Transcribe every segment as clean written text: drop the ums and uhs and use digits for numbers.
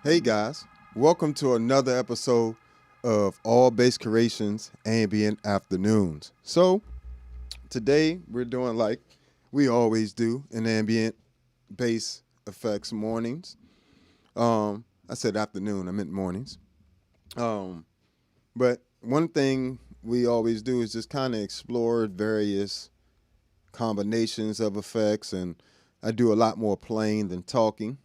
Hey guys, welcome to another episode of All Bass Creations Ambient Afternoons. So today we're doing like we always do in ambient bass effects mornings. I said afternoon, I meant mornings. Um, but one thing we always do is just kind of explore various combinations of effects, and I do a lot more playing than talking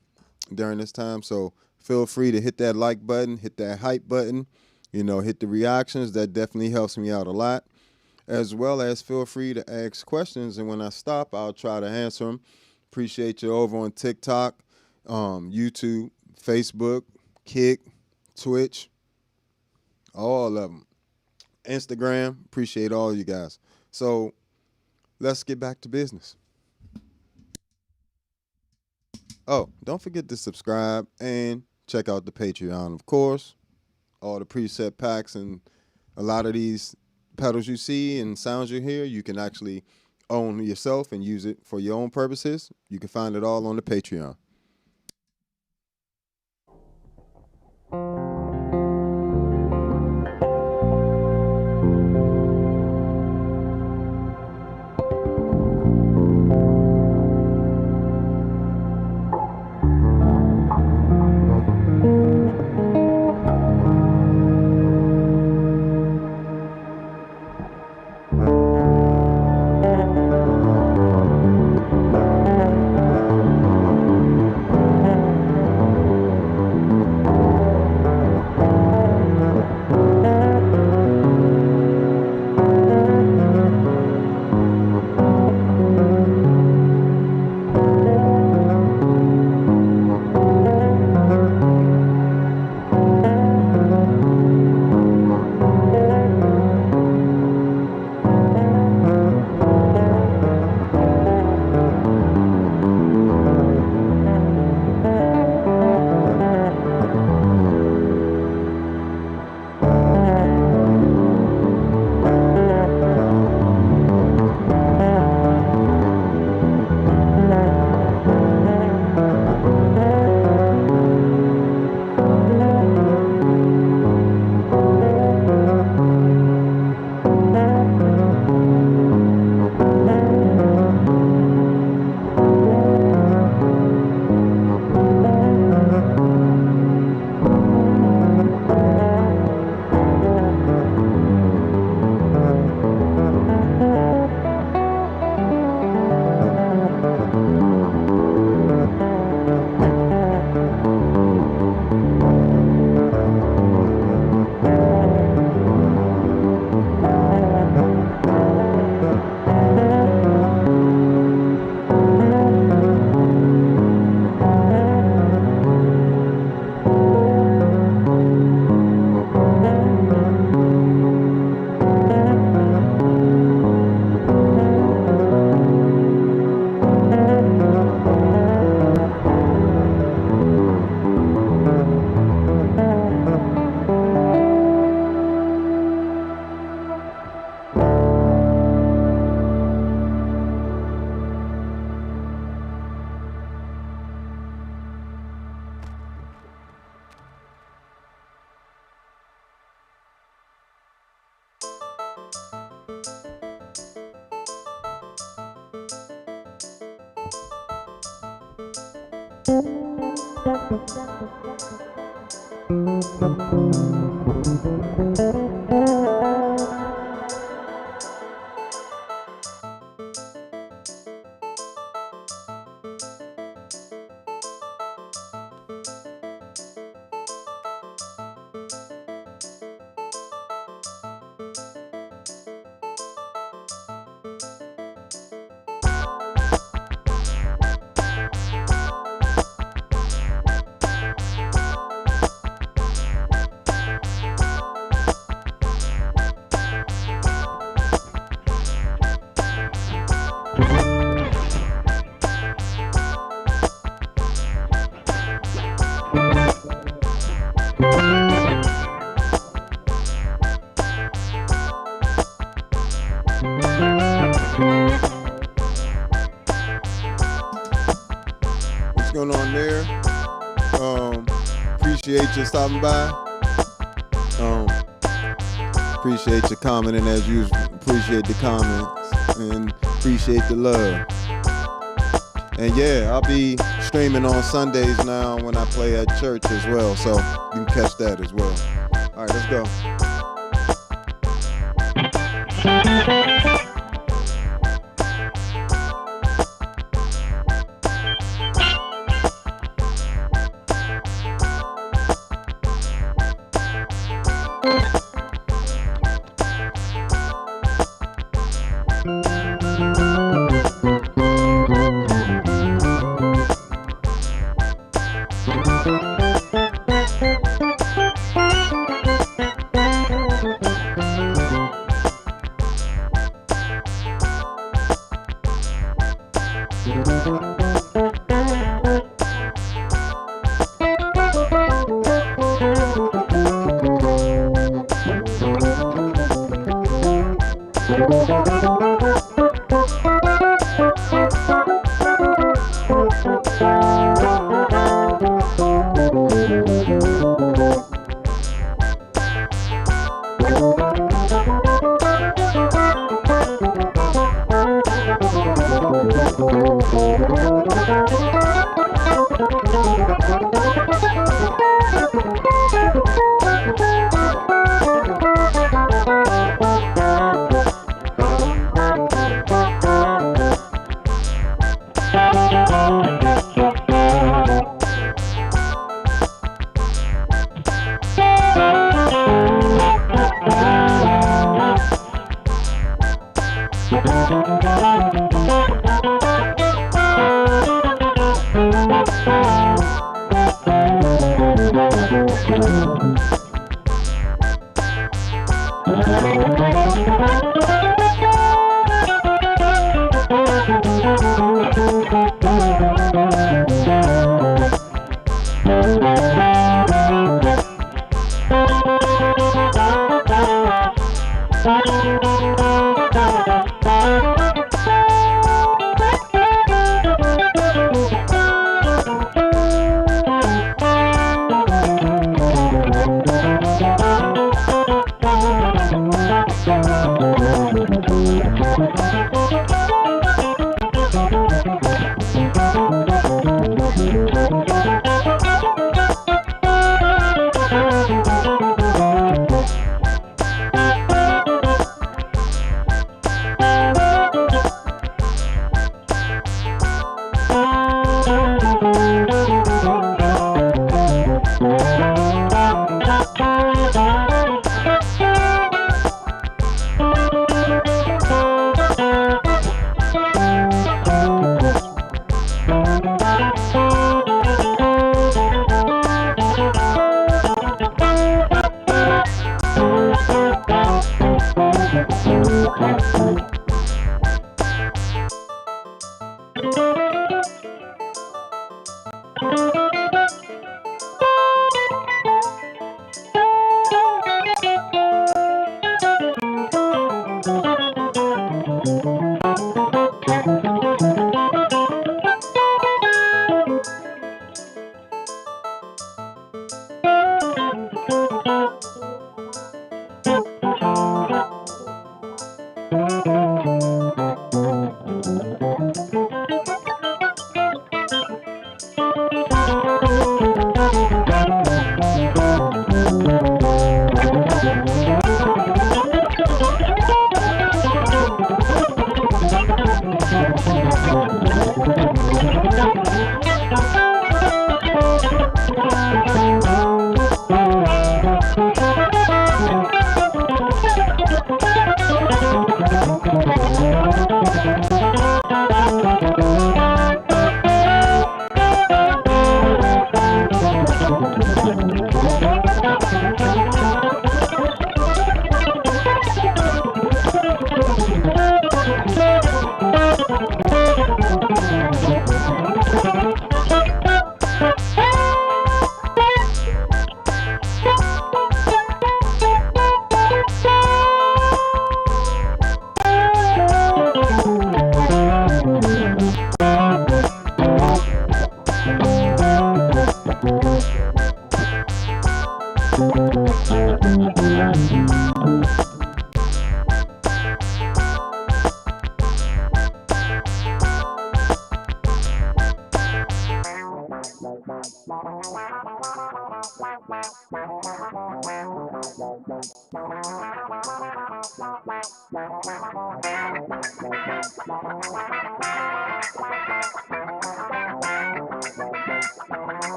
during this time. So feel free to hit that like button, hit that hype button, hit the reactions. That definitely helps me out a lot. As well as feel free to ask questions, and when I stop, I'll try to answer them. Appreciate you over on TikTok, YouTube, Facebook, Kick, Twitch, all of them. Instagram, appreciate all you guys. So let's get back to business. Oh, don't forget to subscribe and check out the Patreon, of course. All the preset packs and a lot of these pedals you see and sounds you hear, you can actually own yourself and use it for your own purposes. You can find it all on the Patreon. appreciate you stopping by. Appreciate you commenting as usual. Appreciate the comments and appreciate the love. And yeah, I'll be streaming on Sundays now when I play at church as well, so you can catch that as well. All right, let's go.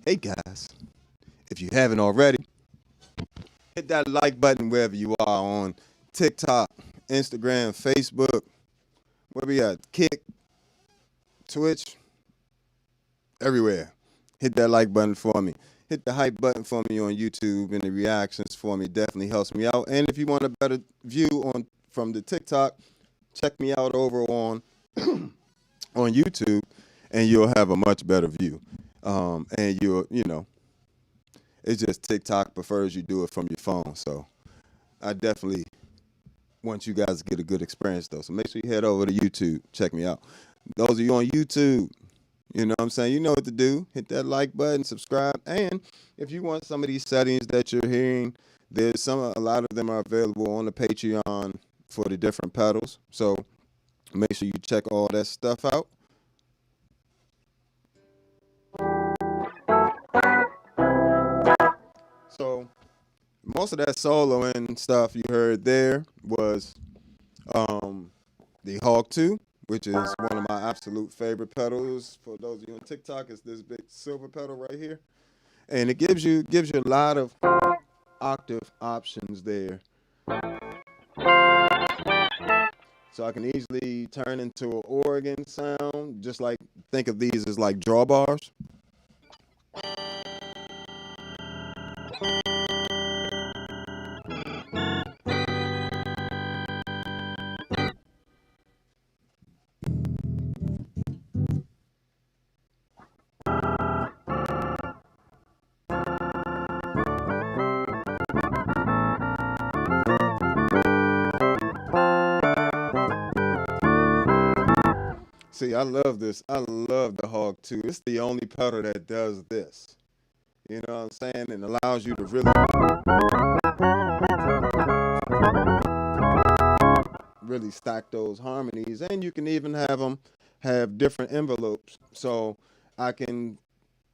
Hey guys, if you haven't already, hit that like button wherever you are on TikTok, Instagram, Facebook, where we at, Kick, Twitch, everywhere. Hit that like button for me. Hit the hype button for me on YouTube, and the reactions for me definitely helps me out. And if you want a better view from the TikTok, check me out over on on YouTube, and you'll have a much better view. And it's just TikTok prefers you do it from your phone. So I definitely want you guys to get a good experience though. So make sure you head over to YouTube, check me out. Those of you on YouTube, you know what I'm saying? You know what to do. Hit that like button, subscribe. And if you want some of these settings that you're hearing, a lot of them are available on the Patreon for the different pedals. So make sure you check all that stuff out. So most of that soloing stuff you heard there was the Hog 2, which is one of my absolute favorite pedals. For those of you on TikTok, it's this big silver pedal right here. And it gives you a lot of octave options there. So I can easily turn into an organ sound, just like think of these as like drawbars. See, I love this. I love the Hog 2. It's the only pedal that does this. You know what I'm saying? And allows you to really stack those harmonies. And you can even have them have different envelopes. So I can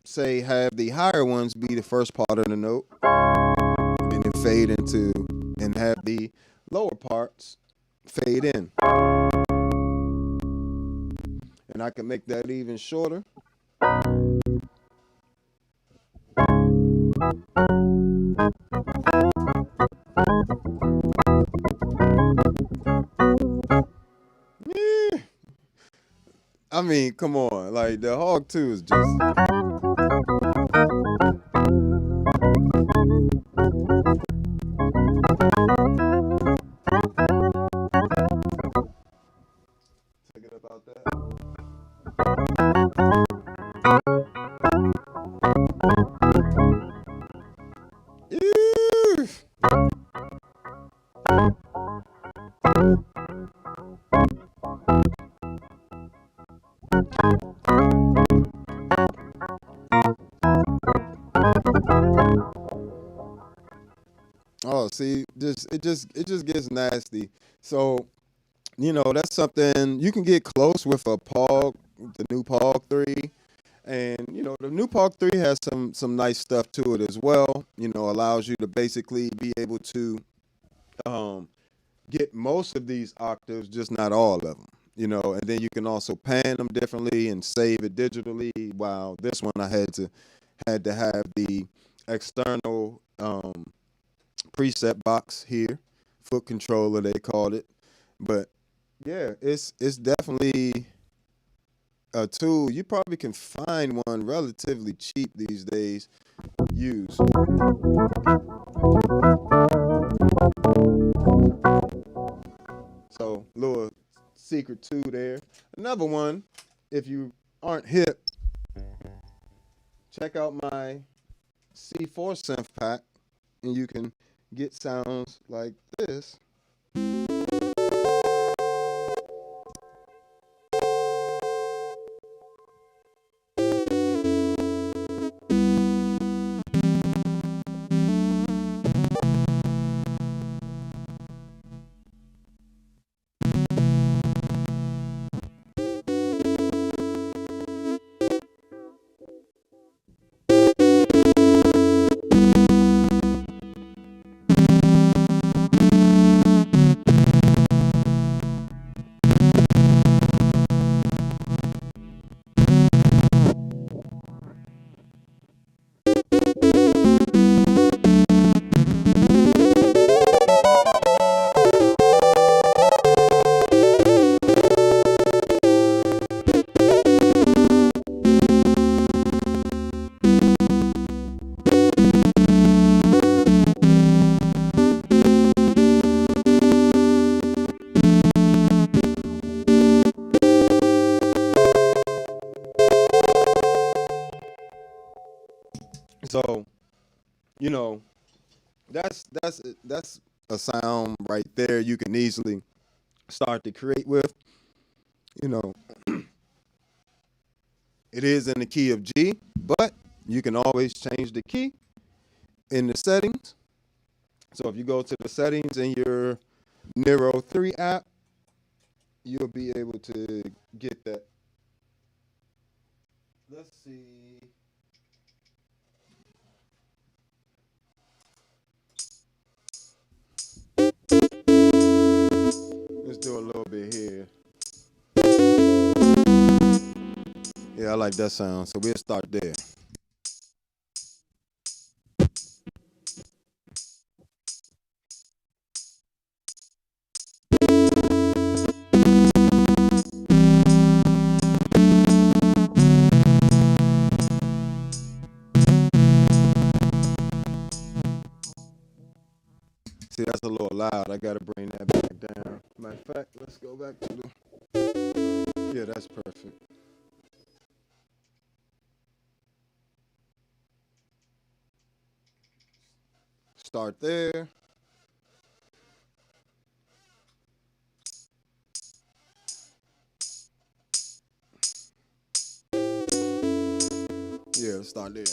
say have the higher ones be the first part of the note and then fade into, and have the lower parts fade in. And I can make that even shorter. Yeah. I mean, come on. Like, the Hog 2 is just... Take it about that. Oh, see, it just gets nasty. So, that's something you can get close with a Pog, the new Pog 3. And, the new Pog 3 has some nice stuff to it as well. Allows you to basically be able to get most of these octaves, just not all of them. And then you can also pan them differently and save it digitally. While this one I had to have the external preset box here, foot controller they called it. But Yeah, it's definitely a tool. You probably can find one relatively cheap these days. Use. So little secret too there. Another one, if you aren't hip, check out my C4 synth pack, and you can get sounds like this. So, you know, that's a sound right there you can easily start to create with. You know, it is in the key of G, but you can always change the key in the settings. So if you go to the settings in your Nero 3 app, you'll be able to get that. Let's see. Let's do a little bit here. Yeah, I like that sound. So we'll start there. See, that's a little loud. I gotta bring that back down. Matter of fact, let's go back to the. Yeah, that's perfect. Start there. Yeah, let's start there.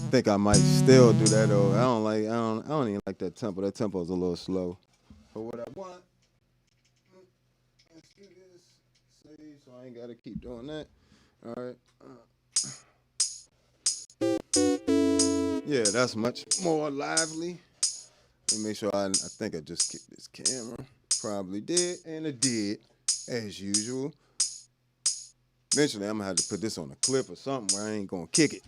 I think I might still do that though. I don't even like that tempo. That tempo is a little slow. But what I want, let's do this. Save, so I ain't gotta keep doing that. All right. Yeah, that's much more lively. Let me make sure I think I just kicked this camera. Probably did, and it did, as usual. Eventually, I'm gonna have to put this on a clip or something where I ain't gonna kick it.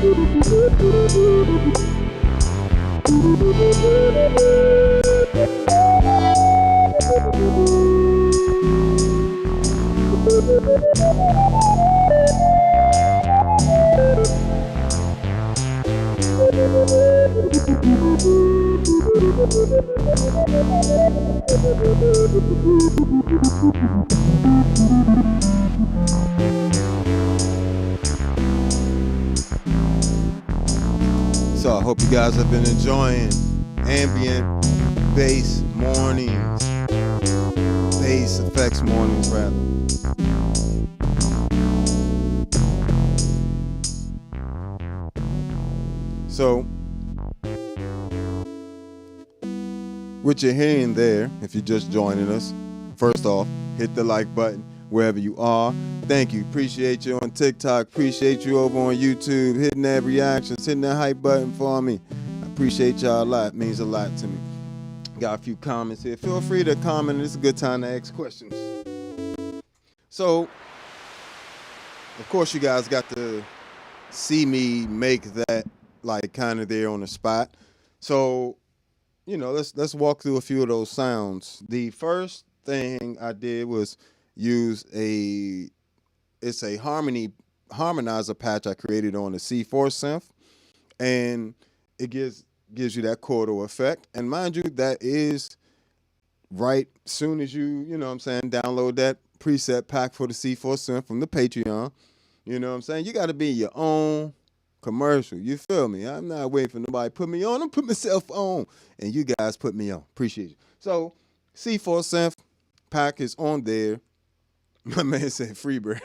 So I hope you guys have been enjoying ambient bass mornings, bass effects mornings rather. So what you're hearing there, if you're just joining us, first off, hit the like button wherever you are. Thank you. Appreciate you on TikTok. Appreciate you over on YouTube, hitting that reactions, hitting that hype button for me. I appreciate y'all a lot. It means a lot to me. Got a few comments here. Feel free to comment. It's a good time to ask questions. So, of course, you guys got to see me make that like kind of there on the spot. So, you know, let's walk through a few of those sounds. The first thing I did was use a harmonizer patch I created on the C4 synth, and it gives you that chordal effect. And mind you, that is right soon as you know what I'm saying, download that preset pack for the C4 synth from the Patreon. You know what I'm saying? You got to be your own commercial. You feel me? I'm not waiting for nobody to put me on. I'm put myself on, and you guys put me on. Appreciate you. So C4 synth pack is on there. My man said Freebird.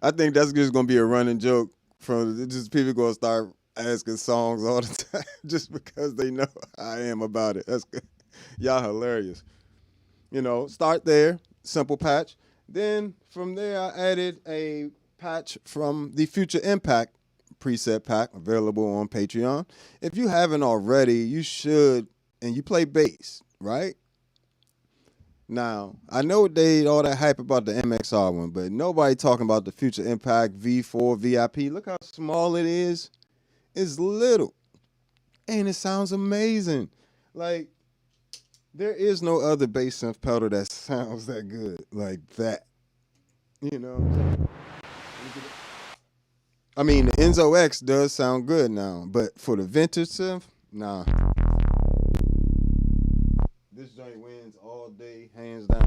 I think that's just gonna be a running joke from just people gonna start asking songs all the time just because they know I am about it. That's good. Y'all hilarious. You know, start there, simple patch. Then from there I added a patch from the Future Impact preset pack available on Patreon. If you haven't already, you should, and you play bass, right? Now, I know they all that hype about the MXR one, but nobody talking about the Future Impact V4 VIP. Look how small it is. It's little. And it sounds amazing. Like, there is no other bass synth pedal that sounds that good like that. You know what I'm saying? I mean, the Enzo X does sound good now, but for the vintage synth, nah. This joint wins all day, hands down.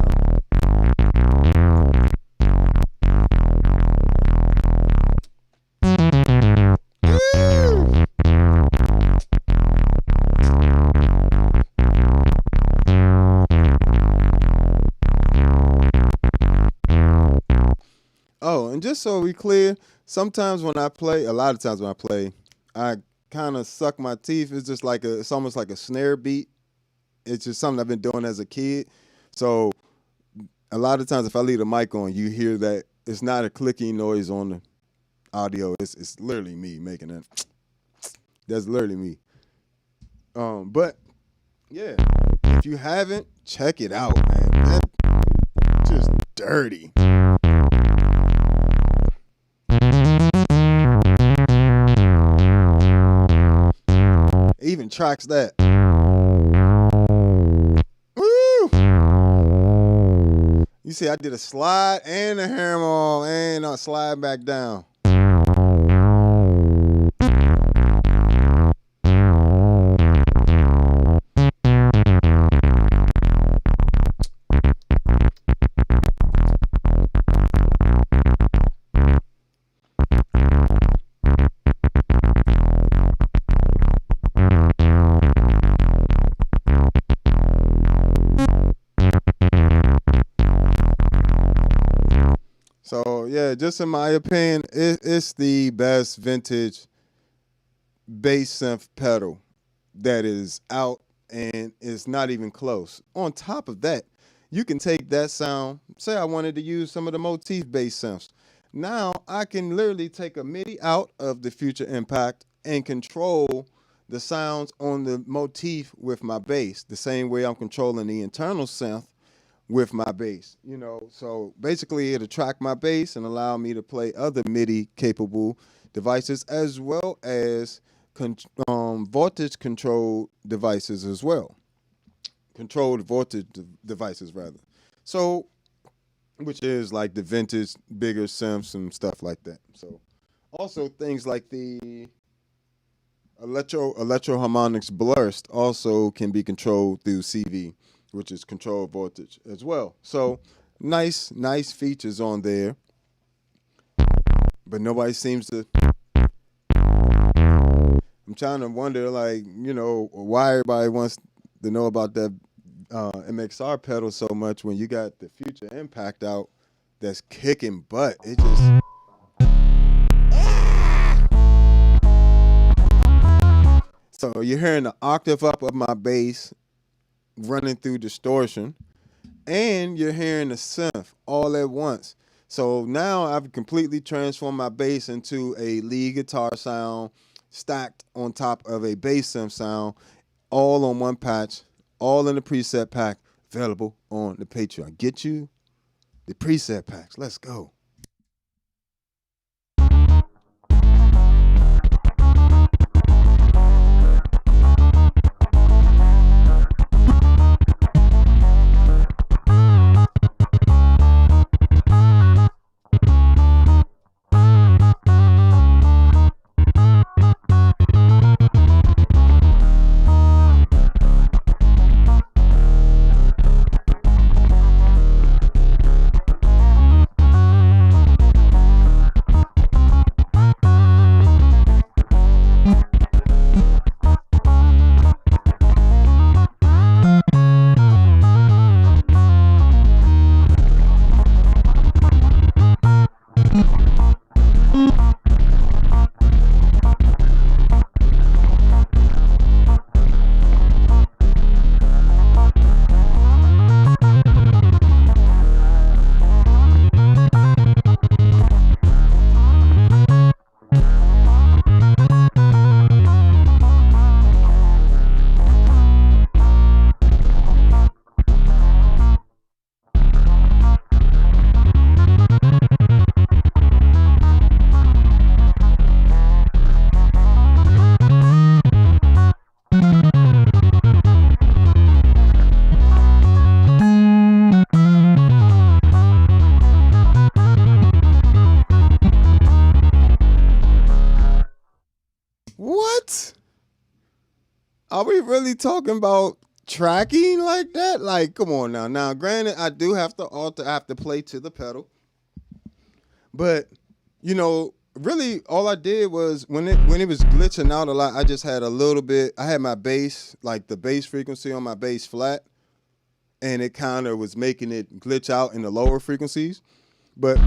Oh, and just so we clear, sometimes when I play, a lot of times when I play, I kind of suck my teeth. It's just like it's almost like a snare beat. It's just something I've been doing as a kid. So a lot of times if I leave the mic on, you hear that it's not a clicking noise on the audio. It's literally me making that. That's literally me. But yeah, if you haven't, check it out, man. That's just dirty. It even tracks that. You see, I did a slide and a hammer and a slide back down. So yeah, just in my opinion, it's the best vintage bass synth pedal that is out, and it's not even close. On top of that, you can take that sound. Say I wanted to use some of the motif bass synths. Now I can literally take a MIDI out of the Future Impact and control the sounds on the motif with my bass, the same way I'm controlling the internal synth with my bass, you know. So basically it'll track my bass and allow me to play other MIDI capable devices as well as voltage controlled devices as well. Controlled voltage devices rather. So which is like the vintage bigger synths and stuff like that. So also things like the electro harmonics blurst also can be controlled through CV, which is controlled voltage as well. So nice features on there. But nobody seems to. I'm trying to wonder, like, you know, why everybody wants to know about that MXR pedal so much when you got the Future Impact out that's kicking butt. It just. So you're hearing the octave up of my bass running through distortion, and you're hearing the synth all at once. So now I've completely transformed my bass into a lead guitar sound stacked on top of a bass synth sound, all on one patch, all in the preset pack, available on the Patreon. Get you the preset packs. Let's go. What? Are we really talking about tracking like that? Like, come on now. Now, granted, I do have to alter, I have to play to the pedal. But, you know, really all I did was when it was glitching out a lot, I just had a little bit, I had my bass, like the bass frequency on my bass flat, and it kind of was making it glitch out in the lower frequencies. But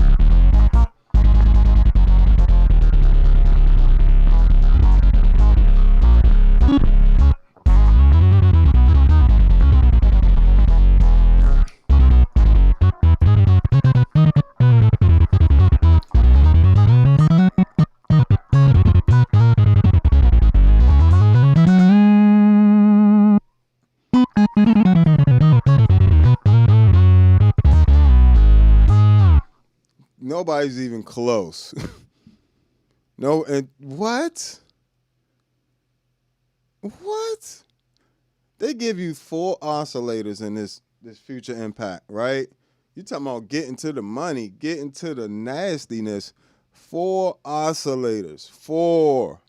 nobody's even close. No, and what? What? They give you 4 oscillators in this Future Impact, right? You talking about getting to the money, getting to the nastiness. 4 oscillators, 4.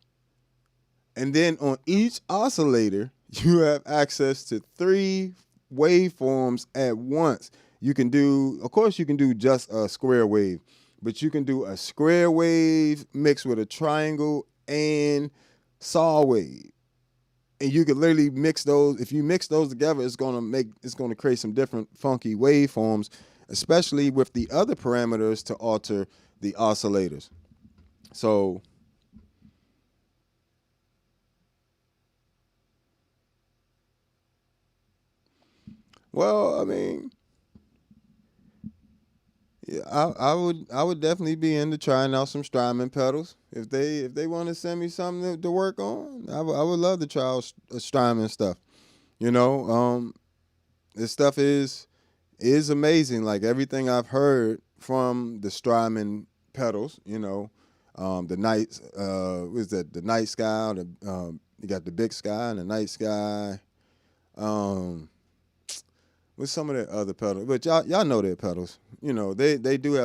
And then on each oscillator, you have access to 3 waveforms at once. You can do, of course, you can do just a square wave, but you can do a square wave mixed with a triangle and saw wave. And you can literally mix those. If you mix those together, it's gonna create some different funky waveforms, especially with the other parameters to alter the oscillators. So well, I mean, yeah, I would definitely be into trying out some Strymon pedals. If they want to send me something to work on, I would love to try out Strymon stuff. You know, this stuff is is amazing. Like everything I've heard from the Strymon pedals, the night, what is that? The night sky. You got the big sky and the night sky. With some of the other pedals, but y'all know their pedals. They do have